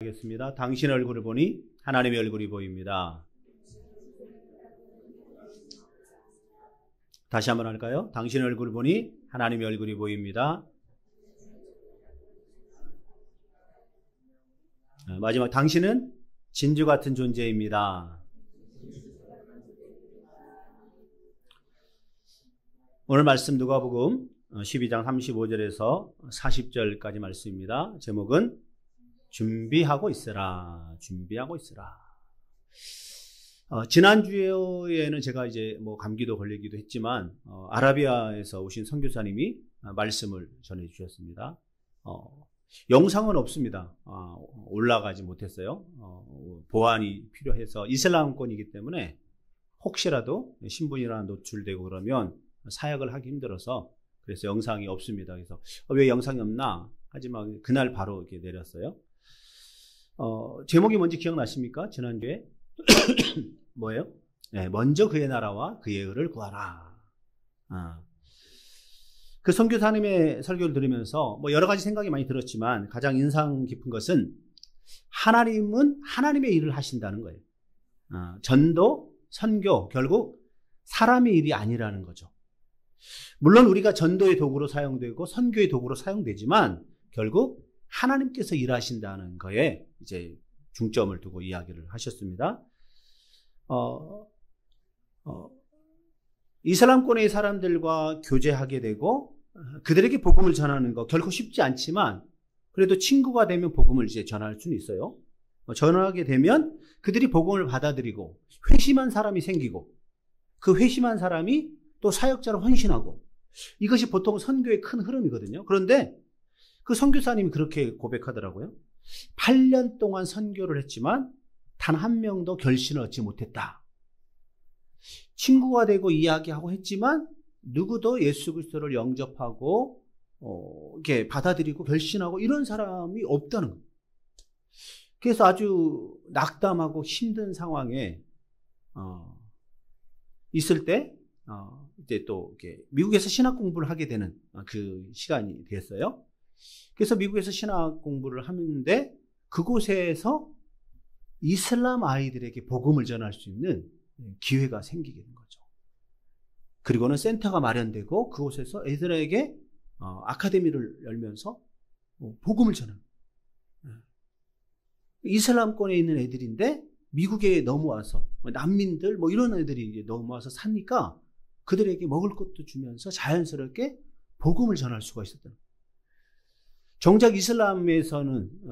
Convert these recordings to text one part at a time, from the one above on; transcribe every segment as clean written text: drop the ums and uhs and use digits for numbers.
하겠습니다. 당신의 얼굴을 보니 하나님의 얼굴이 보입니다. 다시 한번 할까요? 당신의 얼굴을 보니 하나님의 얼굴이 보입니다. 마지막, 당신은 진주 같은 존재입니다. 오늘 말씀 누가복음 12장 35절에서 40절까지 말씀입니다. 제목은 준비하고 있으라. 준비하고 있으라. 지난주에는 제가 이제 감기도 걸리기도 했지만 아라비아에서 오신 선교사님이 말씀을 전해 주셨습니다. 영상은 없습니다. 올라가지 못했어요. 보안이 필요해서 이슬람권이기 때문에 혹시라도 신분이나 노출되고 그러면 사역을 하기 힘들어서 그래서 영상이 없습니다. 그래서 왜 영상이 없나? 하지만 그날 바로 이렇게 내렸어요. 제목이 뭔지 기억나십니까? 지난주에 뭐예요? 네, 먼저 그의 나라와 그의 의를 구하라. 그 선교사님의 설교를 들으면서 여러 가지 생각이 많이 들었지만 가장 인상 깊은 것은 하나님은 하나님의 일을 하신다는 거예요. 전도, 선교, 결국 사람의 일이 아니라는 거죠. 물론 우리가 전도의 도구로 사용되고 선교의 도구로 사용되지만 결국 하나님께서 일하신다는 거에 이제 중점을 두고 이야기를 하셨습니다. 이슬람권의 사람들과 교제하게 되고 그들에게 복음을 전하는 거 결코 쉽지 않지만 그래도 친구가 되면 복음을 이제 전할 수는 있어요. 전하게 되면 그들이 복음을 받아들이고 회심한 사람이 생기고 그 회심한 사람이 또 사역자로 헌신하고 이것이 보통 선교의 큰 흐름이거든요. 그런데 그 선교사님이 그렇게 고백하더라고요. 8년 동안 선교를 했지만 단 한 명도 결신을 얻지 못했다. 친구가 되고 이야기하고 했지만 누구도 예수 그리스도를 영접하고 이렇게 받아들이고 결신하고 이런 사람이 없다는 거예요. 그래서 아주 낙담하고 힘든 상황에 있을 때 이제 또 이렇게 미국에서 신학 공부를 하게 되는 그 시간이 됐어요. 그래서 미국에서 신학 공부를 하는데 그곳에서 이슬람 아이들에게 복음을 전할 수 있는 기회가 생기게 된 거죠. 그리고는 센터가 마련되고 그곳에서 애들에게 아카데미를 열면서 복음을 전하는 이슬람권에 있는 애들인데 미국에 넘어와서 난민들 이런 애들이 넘어와서 사니까 그들에게 먹을 것도 주면서 자연스럽게 복음을 전할 수가 있었던 거예요. 정작 이슬람에서는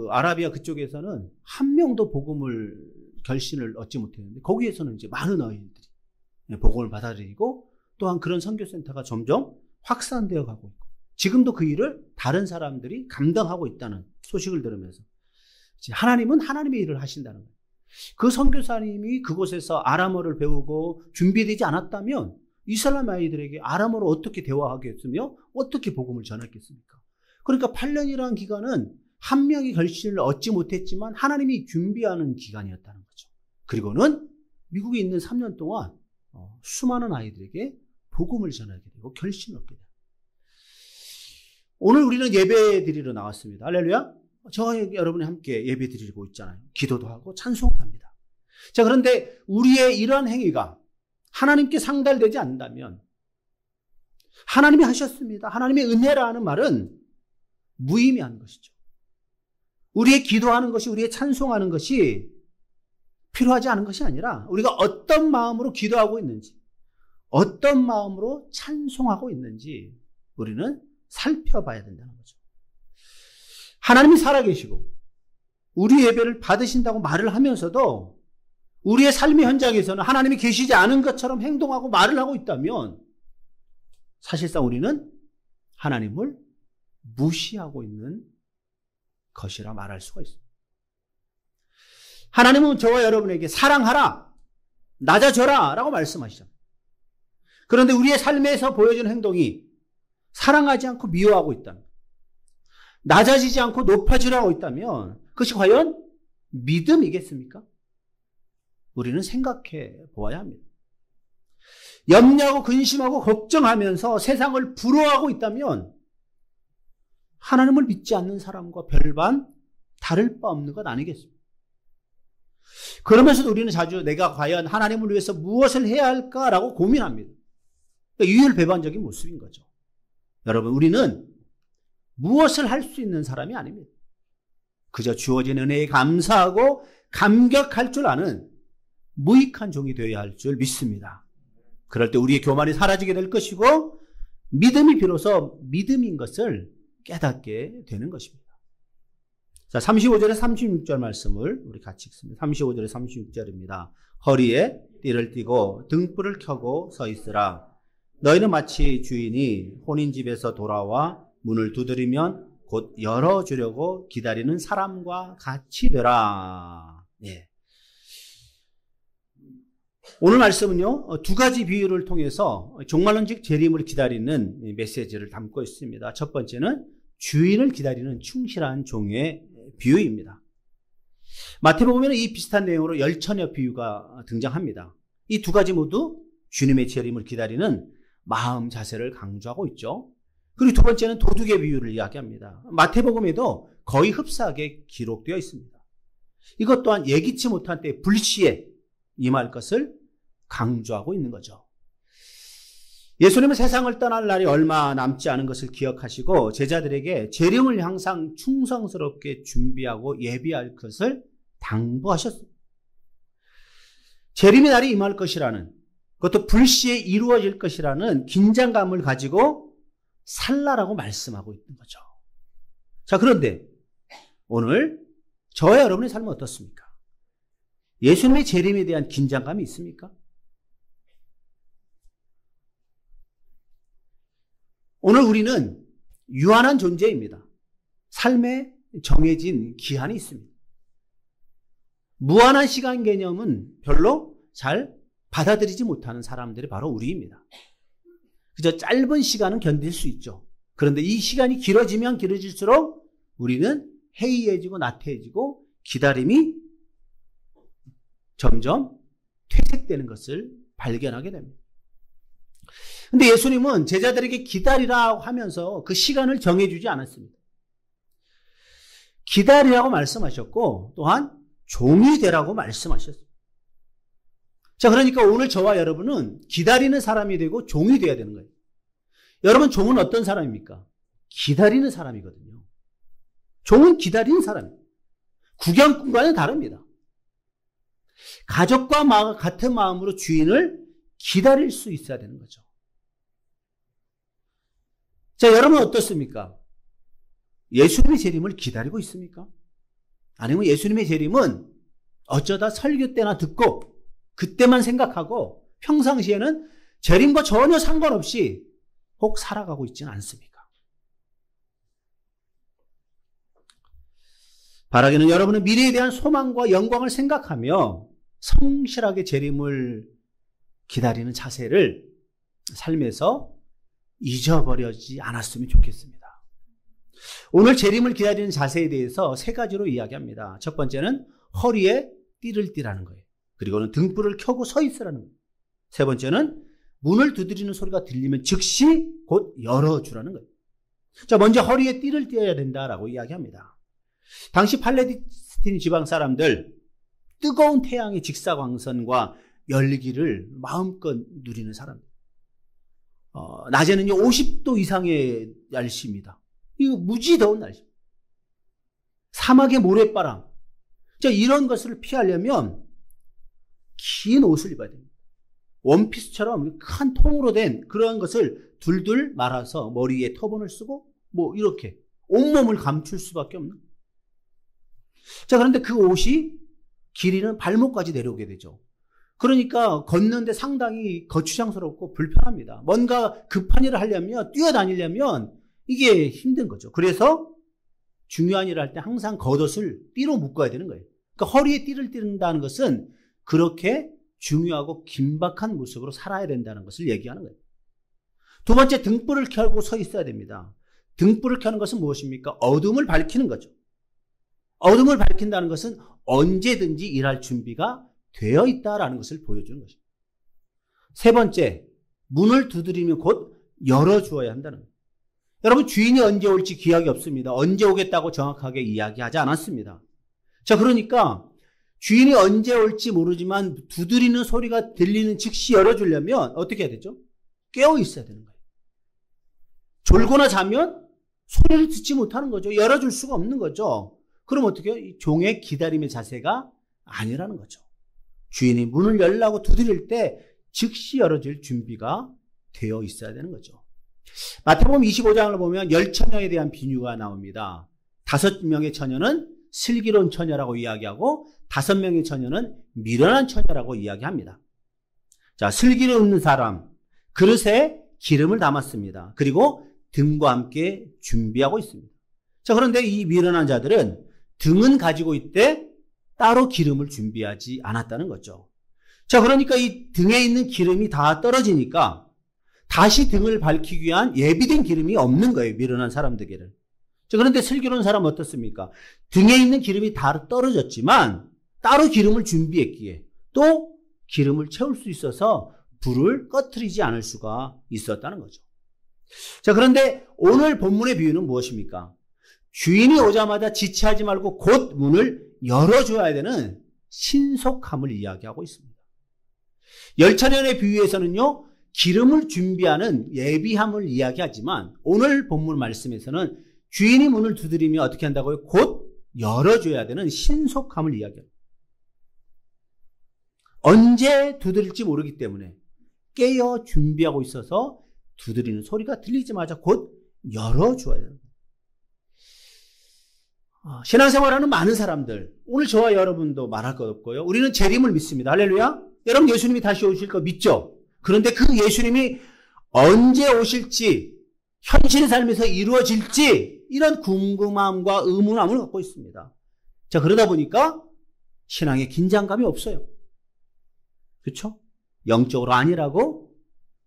아라비아 그쪽에서는 한 명도 복음을 결신을 얻지 못했는데 거기에서는 이제 많은 아이들이 복음을 받아들이고 또한 그런 선교센터가 점점 확산되어 가고 있고 지금도 그 일을 다른 사람들이 감당하고 있다는 소식을 들으면서 하나님은 하나님의 일을 하신다는 거예요. 그 선교사님이 그곳에서 아람어를 배우고 준비되지 않았다면 이슬람 아이들에게 아람어로 어떻게 대화하겠으며 어떻게 복음을 전했겠습니까? 그러니까 8년이라는 기간은 한 명이 결실을 얻지 못했지만 하나님이 준비하는 기간이었다는 거죠. 그리고는 미국에 있는 3년 동안 수많은 아이들에게 복음을 전하게 되고 결심을 얻게 돼요. 오늘 우리는 예배 드리러 나왔습니다. 할렐루야. 저와 여러분이 함께 예배 드리고 있잖아요. 기도도 하고 찬송도 합니다. 자, 그런데 우리의 이러한 행위가 하나님께 상달되지 않는다면 하나님이 하셨습니다. 하나님의 은혜라는 말은 무의미한 것이죠. 우리의 기도하는 것이 우리의 찬송하는 것이 필요하지 않은 것이 아니라 우리가 어떤 마음으로 기도하고 있는지 어떤 마음으로 찬송하고 있는지 우리는 살펴봐야 된다는 거죠. 하나님이 살아계시고 우리 예배를 받으신다고 말을 하면서도 우리의 삶의 현장에서는 하나님이 계시지 않은 것처럼 행동하고 말을 하고 있다면 사실상 우리는 하나님을 무시하고 있는 것이라 말할 수가 있습니다. 하나님은 저와 여러분에게 사랑하라, 낮아져라 라고 말씀하시잖아요. 그런데 우리의 삶에서 보여지는 행동이 사랑하지 않고 미워하고 있다면, 낮아지지 않고 높아지려고 있다면 그것이 과연 믿음이겠습니까? 우리는 생각해 보아야 합니다. 염려하고 근심하고 걱정하면서 세상을 부러워하고 있다면 하나님을 믿지 않는 사람과 별반 다를 바 없는 것 아니겠습니까? 그러면서도 우리는 자주 내가 과연 하나님을 위해서 무엇을 해야 할까라고 고민합니다. 그러니까 유율배반적인 모습인 거죠. 여러분, 우리는 무엇을 할 수 있는 사람이 아닙니다. 그저 주어진 은혜에 감사하고 감격할 줄 아는 무익한 종이 되어야 할 줄 믿습니다. 그럴 때 우리의 교만이 사라지게 될 것이고 믿음이 비로소 믿음인 것을 깨닫게 되는 것입니다. 자, 35절에 36절 말씀을 우리 같이 읽습니다. 35절에 36절입니다. 허리에 띠를 띠고 등불을 켜고 서 있으라. 너희는 마치 주인이 혼인집에서 돌아와 문을 두드리면 곧 열어주려고 기다리는 사람과 같이 되라. 예. 오늘 말씀은요, 두 가지 비유를 통해서 종말론적 재림을 기다리는 메시지를 담고 있습니다. 첫 번째는 주인을 기다리는 충실한 종의 비유입니다. 마태복음에는 이 비슷한 내용으로 열처녀 비유가 등장합니다. 이 두 가지 모두 주님의 재림을 기다리는 마음 자세를 강조하고 있죠. 그리고 두 번째는 도둑의 비유를 이야기합니다. 마태복음에도 거의 흡사하게 기록되어 있습니다. 이것 또한 예기치 못한 때 불시에 임할 것을 강조하고 있는 거죠. 예수님은 세상을 떠날 날이 얼마 남지 않은 것을 기억하시고 제자들에게 재림을 항상 충성스럽게 준비하고 예비할 것을 당부하셨습니다. 재림의 날이 임할 것이라는, 그것도 불시에 이루어질 것이라는 긴장감을 가지고 살라라고 말씀하고 있는 거죠. 자, 그런데 오늘 저와 여러분의 삶은 어떻습니까? 예수님의 재림에 대한 긴장감이 있습니까? 오늘 우리는 유한한 존재입니다. 삶에 정해진 기한이 있습니다. 무한한 시간 개념은 별로 잘 받아들이지 못하는 사람들이 바로 우리입니다. 그저 짧은 시간은 견딜 수 있죠. 그런데 이 시간이 길어지면 길어질수록 우리는 해이해지고 나태해지고 기다림이 점점 퇴색되는 것을 발견하게 됩니다. 근데 예수님은 제자들에게 기다리라고 하면서 그 시간을 정해주지 않았습니다. 기다리라고 말씀하셨고 또한 종이 되라고 말씀하셨습니다. 자, 그러니까 오늘 저와 여러분은 기다리는 사람이 되고 종이 되어야 되는 거예요. 여러분, 종은 어떤 사람입니까? 기다리는 사람이거든요. 종은 기다리는 사람이에요. 구경꾼과는 다릅니다. 가족과 같은 마음으로 주인을 기다릴 수 있어야 되는 거죠. 자, 여러분 어떻습니까? 예수님의 재림을 기다리고 있습니까? 아니면 예수님의 재림은 어쩌다 설교 때나 듣고 그때만 생각하고 평상시에는 재림과 전혀 상관없이 혹 살아가고 있지는 않습니까? 바라기는 여러분은 미래에 대한 소망과 영광을 생각하며 성실하게 재림을 기다리는 자세를 삶에서 잊어버리지 않았으면 좋겠습니다. 오늘 재림을 기다리는 자세에 대해서 세 가지로 이야기합니다. 첫 번째는 허리에 띠를 띠라는 거예요. 그리고는 등불을 켜고 서 있으라는 거예요. 세 번째는 문을 두드리는 소리가 들리면 즉시 곧 열어주라는 거예요. 자, 먼저 허리에 띠를 띠어야 된다라고 이야기합니다. 당시 팔레스틴 지방 사람들, 뜨거운 태양의 직사광선과 열기를 마음껏 누리는 사람들. 낮에는요 50도 이상의 날씨입니다. 이거 무지 더운 날씨. 사막의 모래바람. 자, 이런 것을 피하려면 긴 옷을 입어야 됩니다. 원피스처럼 큰 통으로 된 그러한 것을 둘둘 말아서 머리에 터번을 쓰고 뭐 이렇게 온몸을 감출 수밖에 없는. 자, 그런데 그 옷이 길이는 발목까지 내려오게 되죠. 그러니까 걷는데 상당히 거추장스럽고 불편합니다. 뭔가 급한 일을 하려면, 뛰어다니려면 이게 힘든 거죠. 그래서 중요한 일을 할 때 항상 겉옷을 띠로 묶어야 되는 거예요. 그러니까 허리에 띠를 띠는다는 것은 그렇게 중요하고 긴박한 모습으로 살아야 된다는 것을 얘기하는 거예요. 두 번째, 등불을 켜고 서 있어야 됩니다. 등불을 켜는 것은 무엇입니까? 어둠을 밝히는 거죠. 어둠을 밝힌다는 것은 언제든지 일할 준비가 되어 있다라는 것을 보여주는 것입니다. 세 번째, 문을 두드리면 곧 열어주어야 한다는 거예요. 여러분, 주인이 언제 올지 기약이 없습니다. 언제 오겠다고 정확하게 이야기하지 않았습니다. 자, 그러니까 주인이 언제 올지 모르지만 두드리는 소리가 들리는 즉시 열어주려면 어떻게 해야 되죠? 깨어 있어야 되는 거예요. 졸거나 자면 소리를 듣지 못하는 거죠. 열어줄 수가 없는 거죠. 그럼 어떻게 해요? 이 종의 기다림의 자세가 아니라는 거죠. 주인이 문을 열라고 두드릴 때 즉시 열어줄 준비가 되어 있어야 되는 거죠. 마태복음 25장을 보면 10처녀에 대한 비유가 나옵니다. 5명의 처녀는 슬기로운 처녀라고 이야기하고 5명의 처녀는 미련한 처녀라고 이야기합니다. 자, 슬기로운 사람, 그릇에 기름을 담았습니다. 그리고 등과 함께 준비하고 있습니다. 자, 그런데 이 미련한 자들은 등은 가지고 있되 따로 기름을 준비하지 않았다는 거죠. 자, 그러니까 이 등에 있는 기름이 다 떨어지니까 다시 등을 밝히기 위한 예비된 기름이 없는 거예요. 미련한 사람들에게는. 자, 그런데 슬기로운 사람은 어떻습니까? 등에 있는 기름이 다 떨어졌지만 따로 기름을 준비했기에 또 기름을 채울 수 있어서 불을 꺼트리지 않을 수가 있었다는 거죠. 자, 그런데 오늘 본문의 비유는 무엇입니까? 주인이 오자마자 지체하지 말고 곧 문을 열어줘야 되는 신속함을 이야기하고 있습니다. 열처년의 비유에서는요, 기름을 준비하는 예비함을 이야기하지만 오늘 본문 말씀에서는 주인이 문을 두드리며 어떻게 한다고요? 곧 열어줘야 되는 신속함을 이야기합니다. 언제 두드릴지 모르기 때문에 깨어 준비하고 있어서 두드리는 소리가 들리자마자 곧 열어줘야 되는 거예요. 신앙생활하는 많은 사람들, 오늘 저와 여러분도 말할 것 없고요. 우리는 재림을 믿습니다. 할렐루야. 여러분, 예수님이 다시 오실 거 믿죠? 그런데 그 예수님이 언제 오실지, 현실의 삶에서 이루어질지 이런 궁금함과 의문함을 갖고 있습니다. 자, 그러다 보니까 신앙에 긴장감이 없어요. 그렇죠? 영적으로 아니라고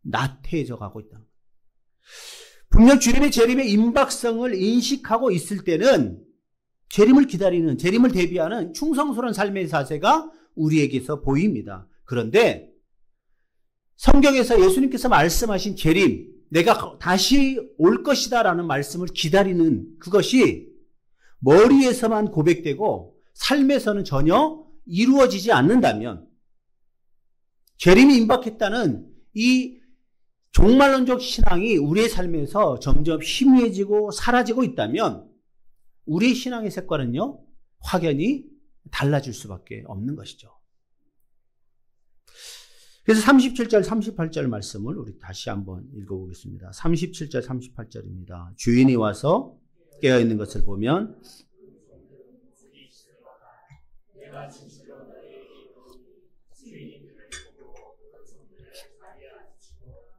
나태해져 가고 있다. 분명 주님의 재림의 임박성을 인식하고 있을 때는 재림을 기다리는, 재림을 대비하는 충성스러운 삶의 자세가 우리에게서 보입니다. 그런데 성경에서 예수님께서 말씀하신 재림, 내가 다시 올 것이다 라는 말씀을 기다리는 그것이 머리에서만 고백되고 삶에서는 전혀 이루어지지 않는다면, 재림이 임박했다는 이 종말론적 신앙이 우리의 삶에서 점점 희미해지고 사라지고 있다면 우리의 신앙의 색깔은요, 확연히 달라질 수밖에 없는 것이죠. 그래서 37절, 38절 말씀을 우리 다시 한번 읽어보겠습니다. 37절, 38절입니다. 주인이 와서 깨어있는 것을 보면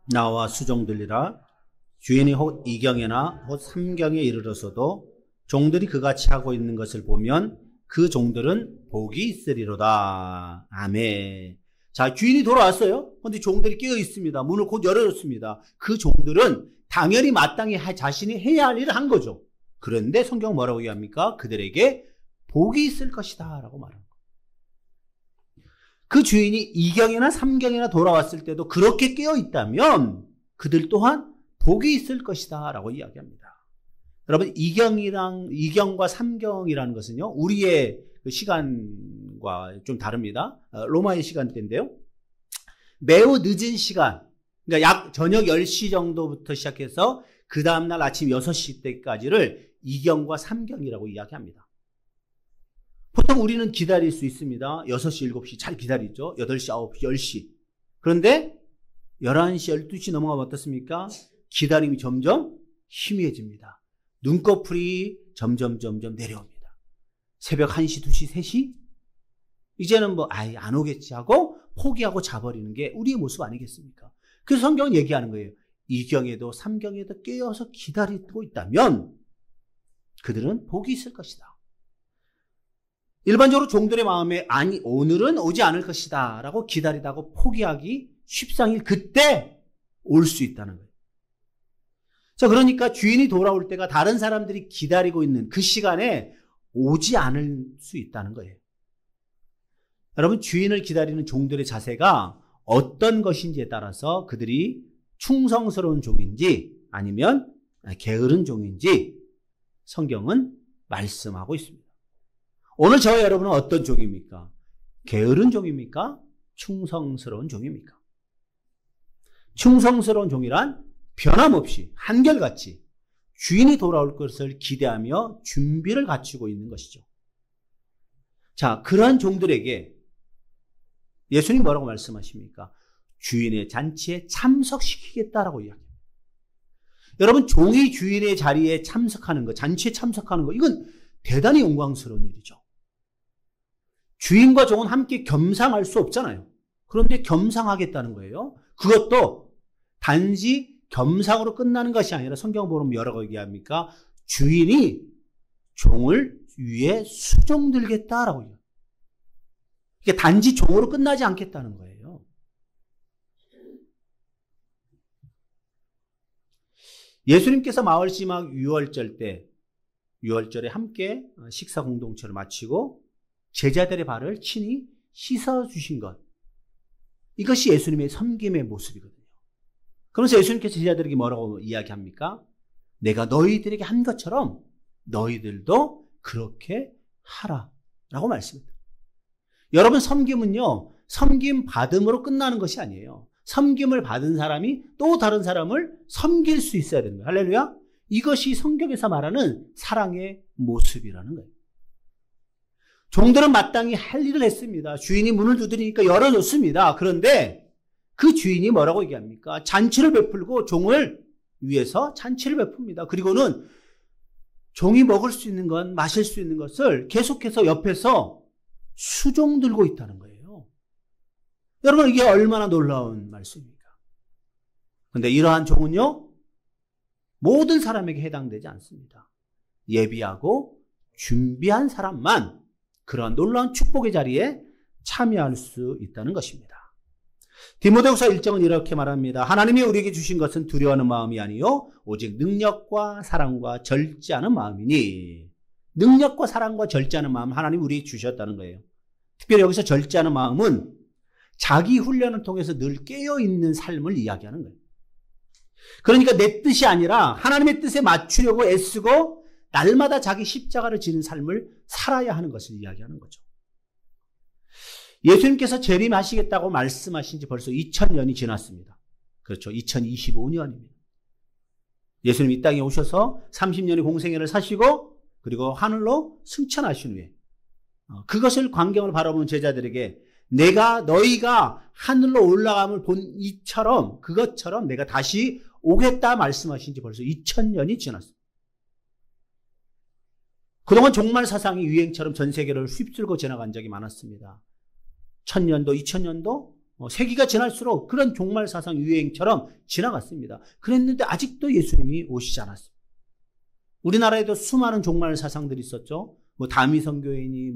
나와 수종들이라. 주인이 혹 이경에나 혹 삼경에 이르러서도 종들이 그같이 하고 있는 것을 보면 그 종들은 복이 있으리로다. 아멘. 자, 주인이 돌아왔어요. 그런데 종들이 깨어 있습니다. 문을 곧 열어줬습니다. 그 종들은 당연히 마땅히 자신이 해야 할 일을 한 거죠. 그런데 성경 뭐라고 얘기합니까? 그들에게 복이 있을 것이다 라고 말합니다. 그 주인이 이경이나 삼경이나 돌아왔을 때도 그렇게 깨어 있다면 그들 또한 복이 있을 것이다 라고 이야기합니다. 여러분, 이경과 삼경이라는 것은요, 우리의 그 시간과 좀 다릅니다. 로마의 시간대인데요. 매우 늦은 시간, 그러니까 약 저녁 10시 정도부터 시작해서 그 다음날 아침 6시 때까지를 이경과 삼경이라고 이야기합니다. 보통 우리는 기다릴 수 있습니다. 6시, 7시 잘 기다리죠. 8시, 9시, 10시. 그런데 11시, 12시 넘어가면 어떻습니까? 기다림이 점점 희미해집니다. 눈꺼풀이 점점 내려옵니다. 새벽 1시, 2시, 3시? 이제는 뭐 아예 안 오겠지 하고 포기하고 자버리는 게 우리의 모습 아니겠습니까? 그래서 성경은 얘기하는 거예요. 이경에도 삼경에도 깨어서 기다리고 있다면 그들은 복이 있을 것이다. 일반적으로 종들의 마음에 아니 오늘은 오지 않을 것이다 라고 기다리다고 포기하기 십상일 그때 올 수 있다는 거예요. 자, 그러니까 주인이 돌아올 때가 다른 사람들이 기다리고 있는 그 시간에 오지 않을 수 있다는 거예요. 여러분, 주인을 기다리는 종들의 자세가 어떤 것인지에 따라서 그들이 충성스러운 종인지 아니면 게으른 종인지 성경은 말씀하고 있습니다. 오늘 저와 여러분은 어떤 종입니까? 게으른 종입니까? 충성스러운 종입니까? 충성스러운 종이란 변함없이 한결같이 주인이 돌아올 것을 기대하며 준비를 갖추고 있는 것이죠. 자, 그러한 종들에게 예수님 뭐라고 말씀하십니까? 주인의 잔치에 참석시키겠다라고 이야기합니다. 여러분, 종이 주인의 자리에 참석하는 것, 잔치에 참석하는 것, 이건 대단히 영광스러운 일이죠. 주인과 종은 함께 겸상할 수 없잖아요. 그런데 겸상하겠다는 거예요. 그것도 단지 겸상으로 끝나는 것이 아니라 성경 보면 뭐라고 얘기합니까? 주인이 종을 위에 수종들겠다라고 얘기합니다. 이게 단지 종으로 끝나지 않겠다는 거예요. 예수님께서 마을시막 유월절 때, 유월절에 함께 식사 공동체를 마치고 제자들의 발을 친히 씻어주신 것. 이것이 예수님의 섬김의 모습이거든요. 그러면서 예수님께서 제자들에게 뭐라고 이야기합니까? 내가 너희들에게 한 것처럼 너희들도 그렇게 하라. 라고 말씀합니다. 여러분, 섬김은요, 섬김 받음으로 끝나는 것이 아니에요. 섬김을 받은 사람이 또 다른 사람을 섬길 수 있어야 되는 거예요. 할렐루야. 이것이 성경에서 말하는 사랑의 모습이라는 거예요. 종들은 마땅히 할 일을 했습니다. 주인이 문을 두드리니까 열어줬습니다. 그런데 그 주인이 뭐라고 얘기합니까? 잔치를 베풀고 종을 위해서 잔치를 베풉니다. 그리고는 종이 먹을 수 있는 것, 마실 수 있는 것을 계속해서 옆에서 수종 들고 있다는 거예요. 여러분, 이게 얼마나 놀라운 말씀입니까? 그런데 이러한 종은요, 모든 사람에게 해당되지 않습니다. 예비하고 준비한 사람만 그러한 놀라운 축복의 자리에 참여할 수 있다는 것입니다. 디모데후서 1장은 이렇게 말합니다. 하나님이 우리에게 주신 것은 두려워하는 마음이 아니요 오직 능력과 사랑과 절제하는 마음이니, 능력과 사랑과 절제하는 마음 하나님이 우리에게 주셨다는 거예요. 특별히 여기서 절제하는 마음은 자기 훈련을 통해서 늘 깨어있는 삶을 이야기하는 거예요. 그러니까 내 뜻이 아니라 하나님의 뜻에 맞추려고 애쓰고 날마다 자기 십자가를 지는 삶을 살아야 하는 것을 이야기하는 거죠. 예수님께서 재림하시겠다고 말씀하신 지 벌써 2000년이 지났습니다. 그렇죠. 2025년입니다. 예수님 이 땅에 오셔서 30년의 공생애를 사시고 그리고 하늘로 승천하신 후에 그것을 광경을 바라보는 제자들에게 너희가 하늘로 올라감을 본 이처럼 그것처럼 내가 다시 오겠다 말씀하신 지 벌써 2000년이 지났습니다. 그동안 종말 사상이 유행처럼 전 세계를 휩쓸고 지나간 적이 많았습니다. 1000년도, 2000년도, 세기가 지날수록 그런 종말 사상 유행처럼 지나갔습니다. 그랬는데 아직도 예수님이 오시지 않았습니다. 우리나라에도 수많은 종말 사상들이 있었죠. 다미선교회니,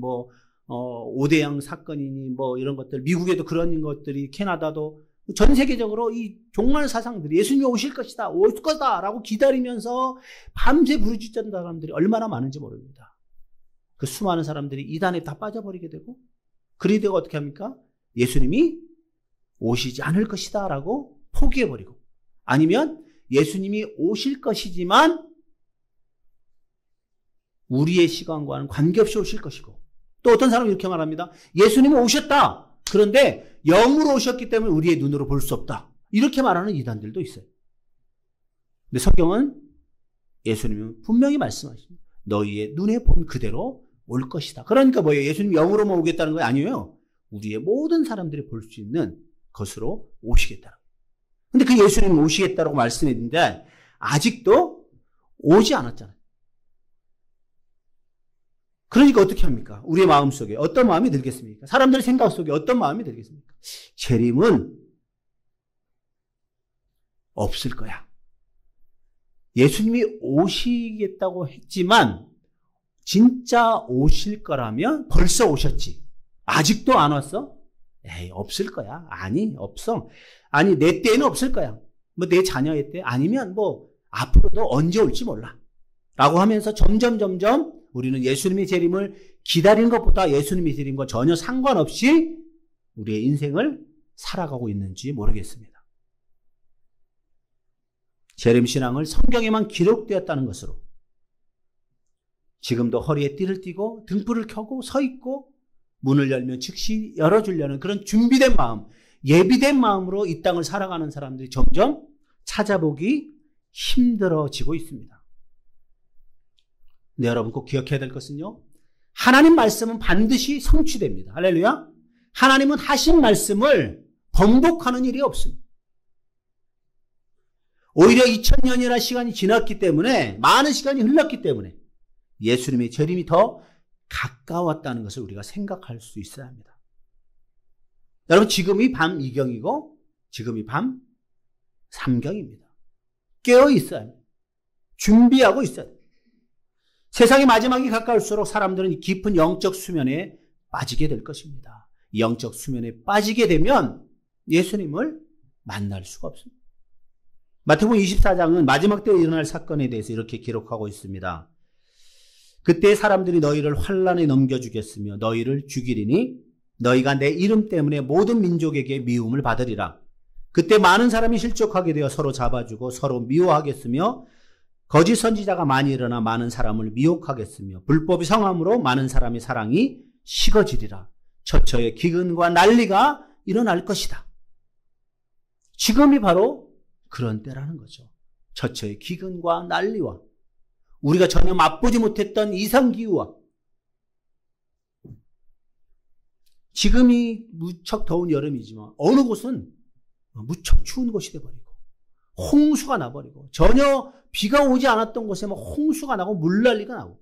오대양 사건이니, 이런 것들, 미국에도 그런 것들이, 캐나다도, 전 세계적으로 이 종말 사상들이 예수님이 오실 것이다, 올 거다라고 기다리면서 밤새 부르짖던 사람들이 얼마나 많은지 모릅니다. 그 수많은 사람들이 이단에 다 빠져버리게 되고, 그리 되고 어떻게 합니까? 예수님이 오시지 않을 것이다 라고 포기해버리고, 아니면 예수님이 오실 것이지만 우리의 시간과는 관계없이 오실 것이고, 또 어떤 사람은 이렇게 말합니다. 예수님은 오셨다. 그런데 영으로 오셨기 때문에 우리의 눈으로 볼 수 없다. 이렇게 말하는 이단들도 있어요. 근데 성경은 예수님은 분명히 말씀하십니다. 너희의 눈에 본 그대로 올 것이다. 그러니까 뭐예요? 예수님 영으로만 오겠다는 거 아니에요. 우리의 모든 사람들이 볼 수 있는 것으로 오시겠다. 근데 그 예수님은 오시겠다고 말씀했는데 아직도 오지 않았잖아요. 그러니까 어떻게 합니까? 우리의 마음속에 어떤 마음이 들겠습니까? 사람들의 생각 속에 어떤 마음이 들겠습니까? 재림은 없을 거야. 예수님이 오시겠다고 했지만 진짜 오실 거라면 벌써 오셨지. 아직도 안 왔어? 에이, 없을 거야. 아니, 없어. 아니, 내 때에는 없을 거야. 내 자녀의 때 아니면 앞으로도 언제 올지 몰라. 라고 하면서 점점 우리는 예수님의 재림을 기다리는 것보다 예수님의 재림과 전혀 상관없이 우리의 인생을 살아가고 있는지 모르겠습니다. 재림신앙을 성경에만 기록되었다는 것으로 지금도 허리에 띠를 띠고 등불을 켜고 서 있고 문을 열면 즉시 열어주려는 그런 준비된 마음, 예비된 마음으로 이 땅을 살아가는 사람들이 점점 찾아보기 힘들어지고 있습니다. 근데 여러분 꼭 기억해야 될 것은요. 하나님 말씀은 반드시 성취됩니다. 할렐루야. 하나님은 하신 말씀을 번복하는 일이 없습니다. 오히려 2000년이나 시간이 지났기 때문에 많은 시간이 흘렀기 때문에 예수님의 재림이 더 가까웠다는 것을 우리가 생각할 수 있어야 합니다. 여러분 지금이 밤 2경이고 지금이 밤 3경입니다. 깨어 있어야 합니다. 준비하고 있어야 합니다. 세상의 마지막이 가까울수록 사람들은 깊은 영적 수면에 빠지게 될 것입니다. 영적 수면에 빠지게 되면 예수님을 만날 수가 없습니다. 마태복음 24장은 마지막 때에 일어날 사건에 대해서 이렇게 기록하고 있습니다. 그때 사람들이 너희를 환난에 넘겨주겠으며 너희를 죽이리니 너희가 내 이름 때문에 모든 민족에게 미움을 받으리라. 그때 많은 사람이 실족하게 되어 서로 잡아주고 서로 미워하겠으며 거짓 선지자가 많이 일어나 많은 사람을 미혹하겠으며 불법이 성함으로 많은 사람의 사랑이 식어지리라. 처처의 기근과 난리가 일어날 것이다. 지금이 바로 그런 때라는 거죠. 처처의 기근과 난리와 우리가 전혀 맛보지 못했던 이상기후와 지금이 무척 더운 여름이지만 어느 곳은 무척 추운 곳이 돼버리고 홍수가 나버리고 전혀 비가 오지 않았던 곳에 막 홍수가 나고 물난리가 나고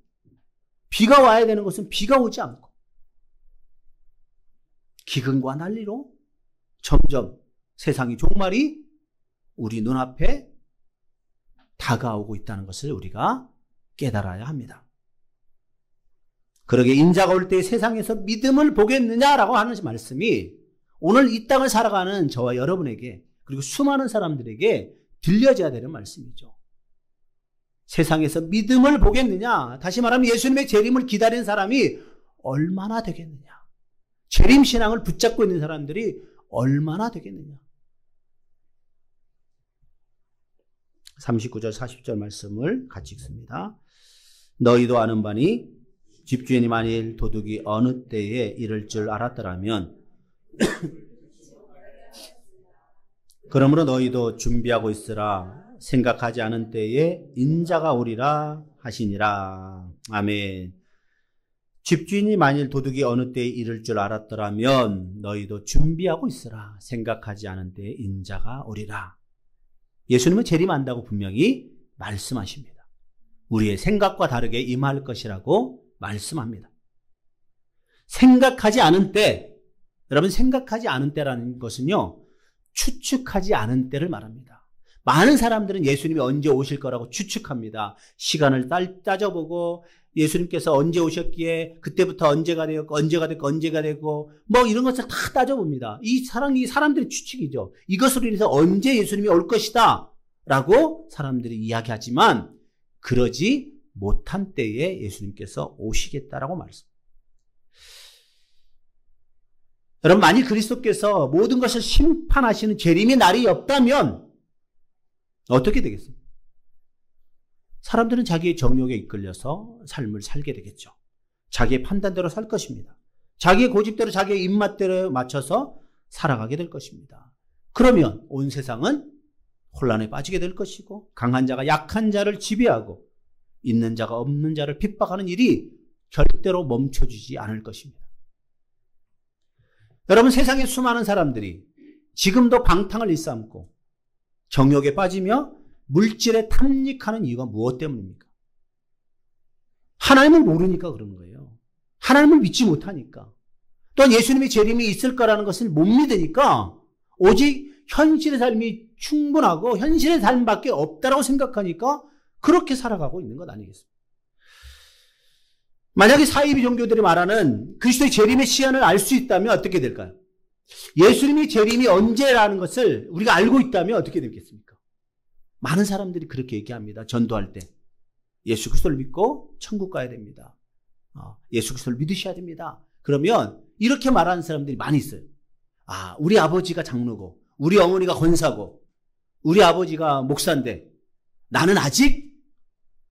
비가 와야 되는 곳은 비가 오지 않고 기근과 난리로 점점 세상의 종말이 우리 눈앞에 다가오고 있다는 것을 우리가 깨달아야 합니다. 그러게 인자가 올 때 세상에서 믿음을 보겠느냐라고 하는 말씀이 오늘 이 땅을 살아가는 저와 여러분에게 그리고 수많은 사람들에게 들려져야 되는 말씀이죠. 세상에서 믿음을 보겠느냐? 다시 말하면 예수님의 재림을 기다리는 사람이 얼마나 되겠느냐? 재림신앙을 붙잡고 있는 사람들이 얼마나 되겠느냐? 39절 40절 말씀을 같이 읽습니다. 너희도 아는 바니 집주인이 만일 도둑이 어느 때에 이를 줄 알았더라면 그러므로 너희도 준비하고 있으라. 생각하지 않은 때에 인자가 오리라 하시니라. 아멘. 집주인이 만일 도둑이 어느 때에 이를 줄 알았더라면 너희도 준비하고 있으라. 생각하지 않은 때에 인자가 오리라. 예수님은 재림한다고 분명히 말씀하십니다. 우리의 생각과 다르게 임할 것이라고 말씀합니다. 생각하지 않은 때, 여러분 생각하지 않은 때라는 것은요, 추측하지 않은 때를 말합니다. 많은 사람들은 예수님이 언제 오실 거라고 추측합니다. 시간을 따져보고 예수님께서 언제 오셨기에 그때부터 언제가 되고 뭐 이런 것을 다 따져봅니다. 이 사람들의 추측이죠. 이것으로 인해서 언제 예수님이 올 것이다 라고 사람들이 이야기하지만 그러지 못한 때에 예수님께서 오시겠다라고 말씀합니다. 여러분 만일 그리스도께서 모든 것을 심판하시는 재림의 날이 없다면 어떻게 되겠습니까? 사람들은 자기의 정욕에 이끌려서 삶을 살게 되겠죠. 자기의 판단대로 살 것입니다. 자기의 고집대로 자기의 입맛대로 맞춰서 살아가게 될 것입니다. 그러면 온 세상은 혼란에 빠지게 될 것이고 강한 자가 약한 자를 지배하고 있는 자가 없는 자를 핍박하는 일이 절대로 멈춰지지 않을 것입니다. 여러분 세상의 수많은 사람들이 지금도 방탕을 일삼고 정욕에 빠지며 물질에 탐닉하는 이유가 무엇 때문입니까? 하나님을 모르니까 그런 거예요. 하나님을 믿지 못하니까. 또한 예수님의 재림이 있을 거라는 것을 못 믿으니까 오직 현실의 삶이 충분하고 현실의 삶밖에 없다라고 생각하니까 그렇게 살아가고 있는 것 아니겠습니까? 만약에 사이비 종교들이 말하는 그리스도의 재림의 시한을 알 수 있다면 어떻게 될까요? 예수님의 재림이 언제라는 것을 우리가 알고 있다면 어떻게 되겠습니까? 많은 사람들이 그렇게 얘기합니다. 전도할 때. 예수 그리스도를 믿고 천국 가야 됩니다. 예수 그리스도를 믿으셔야 됩니다. 그러면 이렇게 말하는 사람들이 많이 있어요. 우리 아버지가 장로고 우리 어머니가 권사고 우리 아버지가 목사인데 나는 아직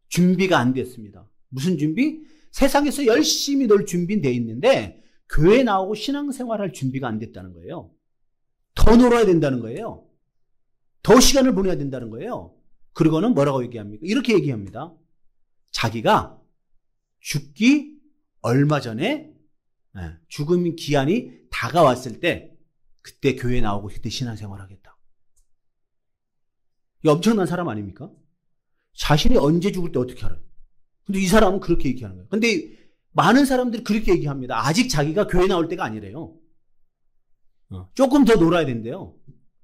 준비가 안 됐습니다. 무슨 준비? 세상에서 열심히 놀 준비는 돼 있는데 교회 나오고 신앙생활할 준비가 안 됐다는 거예요. 더 놀아야 된다는 거예요. 더 시간을 보내야 된다는 거예요. 그리고는 뭐라고 얘기합니까? 이렇게 얘기합니다. 자기가 죽기 얼마 전에 죽음 기한이 다가왔을 때 그때 교회 나오고 그때 신앙생활 하겠다. 이 엄청난 사람 아닙니까? 자신이 언제 죽을 때 어떻게 알아요? 근데 이 사람은 그렇게 얘기하는 거예요. 근데 많은 사람들이 그렇게 얘기합니다. 아직 자기가 교회 나올 때가 아니래요. 조금 더 놀아야 된대요.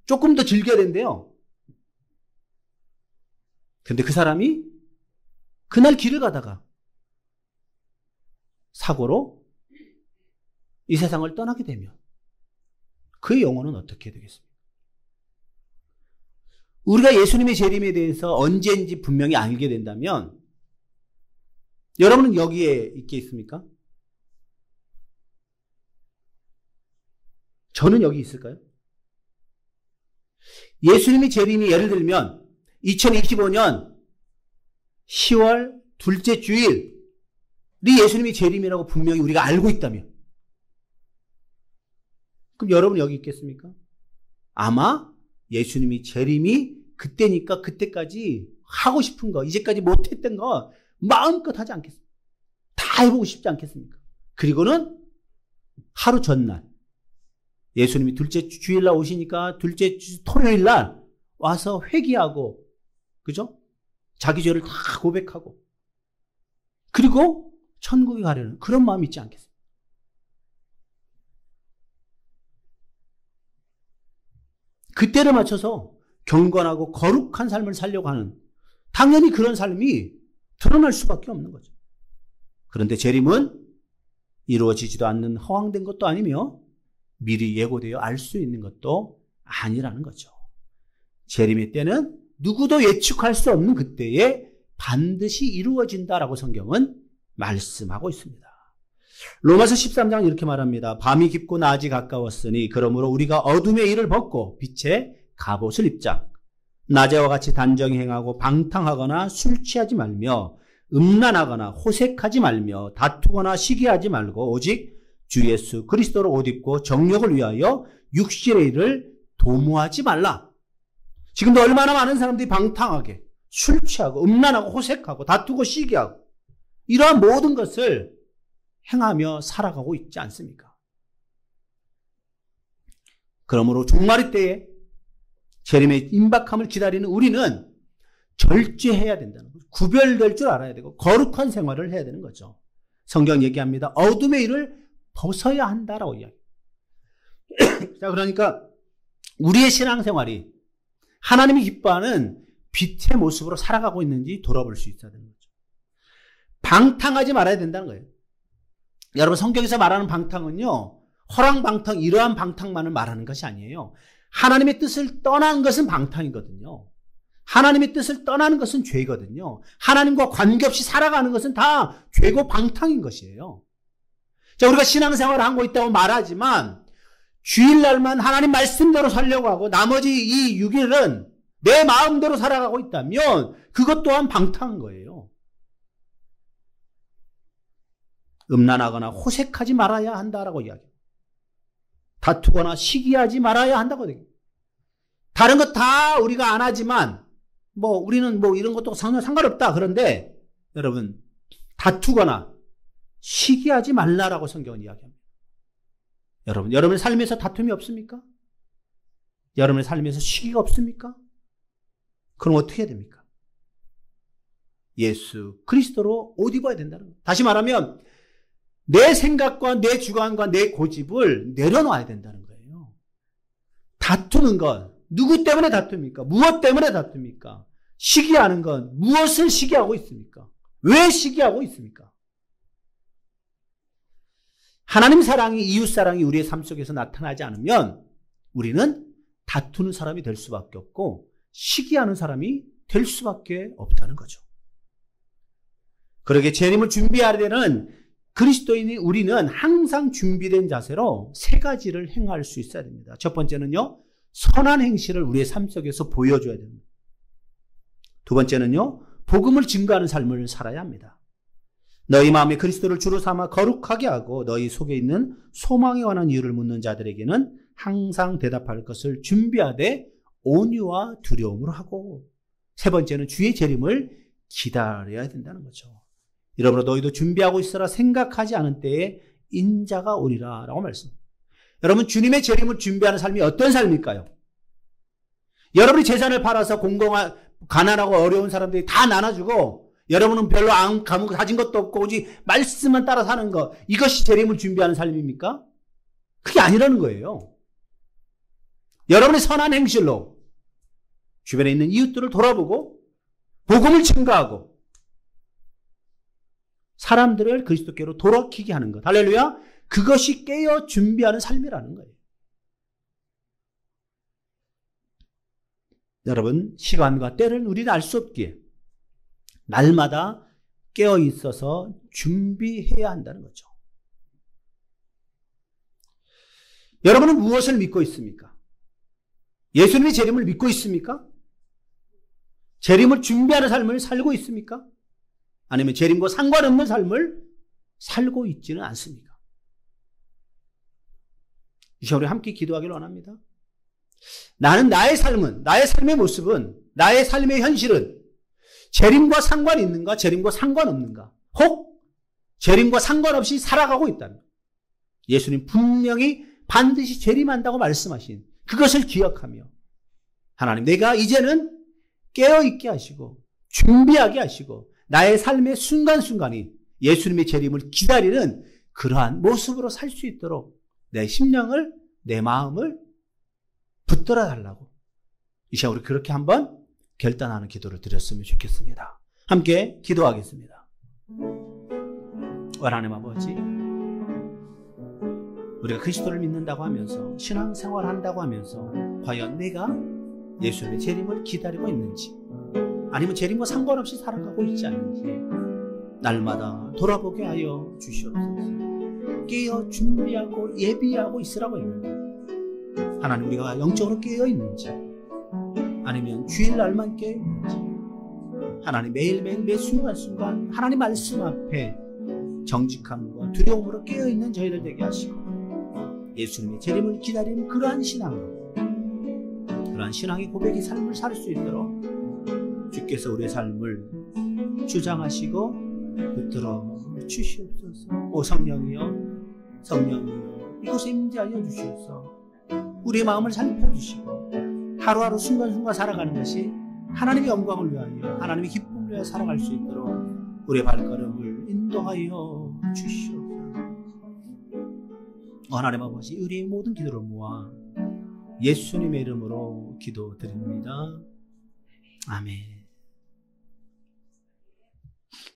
조금 더 즐겨야 된대요. 근데 그 사람이 그날 길을 가다가 사고로 이 세상을 떠나게 되면 그의 영혼은 어떻게 되겠습니까? 우리가 예수님의 재림에 대해서 언제인지 분명히 알게 된다면 여러분은 여기에 있겠습니까? 저는 여기 있을까요? 예수님의 재림이 예를 들면 2025년 10월 둘째 주일이 예수님의 재림이라고 분명히 우리가 알고 있다면 그럼 여러분 여기 있겠습니까? 아마 예수님이 재림이 그때니까 그때까지 하고 싶은 거, 이제까지 못했던 거 마음껏 하지 않겠습니까? 다 해보고 싶지 않겠습니까? 그리고는 하루 전날 예수님이 둘째 주일날 오시니까 둘째 토요일날 와서 회개하고 그죠? 자기 죄를 다 고백하고 그리고 천국에 가려는 그런 마음이 있지 않겠습니까? 그때를 맞춰서 경건하고 거룩한 삶을 살려고 하는 당연히 그런 삶이 드러날 수밖에 없는 거죠. 그런데 재림은 이루어지지도 않는 허황된 것도 아니며 미리 예고되어 알 수 있는 것도 아니라는 거죠. 재림의 때는 누구도 예측할 수 없는 그때에 반드시 이루어진다라고 성경은 말씀하고 있습니다. 로마서 13장 이렇게 말합니다. 밤이 깊고 낮이 가까웠으니 그러므로 우리가 어둠의 일을 벗고 빛의 갑옷을 입자. 낮에와 같이 단정히 행하고 방탕하거나 술 취하지 말며 음란하거나 호색하지 말며 다투거나 시기하지 말고 오직 주 예수 그리스도로 옷 입고 정욕을 위하여 육신의 일을 도모하지 말라. 지금도 얼마나 많은 사람들이 방탕하게 술 취하고 음란하고 호색하고 다투고 시기하고 이러한 모든 것을 행하며 살아가고 있지 않습니까? 그러므로 종말의 때에 재림의 임박함을 기다리는 우리는 절제해야 된다는 거죠. 구별될 줄 알아야 되고 거룩한 생활을 해야 되는 거죠. 성경 얘기합니다. 어둠의 일을 벗어야 한다라고 이야기해요. 자, 그러니까 우리의 신앙생활이 하나님이 기뻐하는 빛의 모습으로 살아가고 있는지 돌아볼 수 있어야 되는 거죠. 방탕하지 말아야 된다는 거예요. 여러분 성경에서 말하는 방탕은요. 허랑방탕 이러한 방탕만을 말하는 것이 아니에요. 하나님의 뜻을 떠나는 것은 방탕이거든요. 하나님의 뜻을 떠나는 것은 죄거든요. 하나님과 관계없이 살아가는 것은 다 죄고 방탕인 것이에요. 자, 우리가 신앙생활을 하고 있다고 말하지만 주일날만 하나님 말씀대로 살려고 하고 나머지 이 6일은 내 마음대로 살아가고 있다면 그것 또한 방탕한 거예요. 음란하거나 호색하지 말아야 한다라고 이야기해요. 다투거나 시기하지 말아야 한다고 얘기해요. 다른 것 다 우리가 안 하지만 우리는 이런 것도 상관없다. 그런데 여러분 다투거나 시기하지 말라라고 성경은 이야기합니다. 여러분의 삶에서 다툼이 없습니까? 여러분의 삶에서 시기가 없습니까? 그럼 어떻게 해야 됩니까? 예수 그리스도로 옷 입어야 된다는 거예요. 다시 말하면 내 생각과 내 주관과 내 고집을 내려놔야 된다는 거예요. 다투는 건 누구 때문에 다툽니까? 무엇 때문에 다툽니까? 시기하는 건 무엇을 시기하고 있습니까? 왜 시기하고 있습니까? 하나님 사랑이, 이웃 사랑이 우리의 삶 속에서 나타나지 않으면 우리는 다투는 사람이 될 수밖에 없고 시기하는 사람이 될 수밖에 없다는 거죠. 그러게 재림을 준비해야 되는 그리스도인이 우리는 항상 준비된 자세로 세 가지를 행할 수 있어야 됩니다. 첫 번째는요, 선한 행실을 우리의 삶 속에서 보여줘야 됩니다. 두 번째는요, 복음을 증거하는 삶을 살아야 합니다. 너희 마음에 그리스도를 주로 삼아 거룩하게 하고 너희 속에 있는 소망에 관한 이유를 묻는 자들에게는 항상 대답할 것을 준비하되 온유와 두려움으로 하고, 세 번째는 주의 재림을 기다려야 된다는 거죠. 여러분, 너희도 준비하고 있으라. 생각하지 않은 때에 인자가 오리라 라고 말씀합니다. 여러분, 주님의 재림을 준비하는 삶이 어떤 삶일까요? 여러분이 재산을 팔아서 가난하고 어려운 사람들이 다 나눠주고 여러분은 별로 가진 것도 없고 오직 말씀만 따라 사는 것, 이것이 재림을 준비하는 삶입니까? 그게 아니라는 거예요. 여러분의 선한 행실로 주변에 있는 이웃들을 돌아보고 복음을 증거하고 사람들을 그리스도께로 돌아키게 하는 것. 할렐루야. 그것이 깨어 준비하는 삶이라는 거예요. 여러분, 시간과 때를 우리는 알 수 없기에 날마다 깨어 있어서 준비해야 한다는 거죠. 여러분은 무엇을 믿고 있습니까? 예수님의 재림을 믿고 있습니까? 재림을 준비하는 삶을 살고 있습니까? 아니면 재림과 상관없는 삶을 살고 있지는 않습니까? 이 시간 우리 함께 기도하기를 원합니다. 나는 나의 삶의 모습은, 나의 삶의 현실은 재림과 상관이 있는가, 재림과 상관없는가, 혹 재림과 상관없이 살아가고 있다는 것. 예수님 분명히 반드시 재림한다고 말씀하신 그것을 기억하며, 하나님, 내가 이제는 깨어있게 하시고 준비하게 하시고 나의 삶의 순간순간이 예수님의 재림을 기다리는 그러한 모습으로 살 수 있도록 내 심령을, 내 마음을 붙들어 달라고 이 시간 우리 그렇게 한번 결단하는 기도를 드렸으면 좋겠습니다. 함께 기도하겠습니다. 하나님 아버지, 우리가 그리스도를 믿는다고 하면서 신앙생활 한다고 하면서 과연 내가 예수님의 재림을 기다리고 있는지, 아니면 재림과 상관없이 살아가고 있지 않는지 날마다 돌아보게 하여 주시옵소서. 깨어 준비하고 예비하고 있으라고 했는데 하나님, 우리가 영적으로 깨어 있는지 아니면 주일날만 깨어 있는지, 하나님 매일매일 매 순간순간 하나님 말씀 앞에 정직함과 두려움으로 깨어 있는 저희들 되게 하시고 예수님의 재림을 기다리는 그러한 신앙으로, 그러한 신앙의 고백의 삶을 살 수 있도록 주께서 우리의 삶을 주장하시고 붙들어 주시옵소서. 오 성령이여, 성령이여, 이곳에 임재하여 주시옵소서. 우리의 마음을 살펴주시고 하루하루 순간순간 살아가는 것이 하나님의 영광을 위하여, 하나님의 기쁨을 위하여 살아갈 수 있도록 우리의 발걸음을 인도하여 주시옵소서. 하나님 아버지, 우리의 모든 기도를 모아 예수님의 이름으로 기도드립니다. 아멘.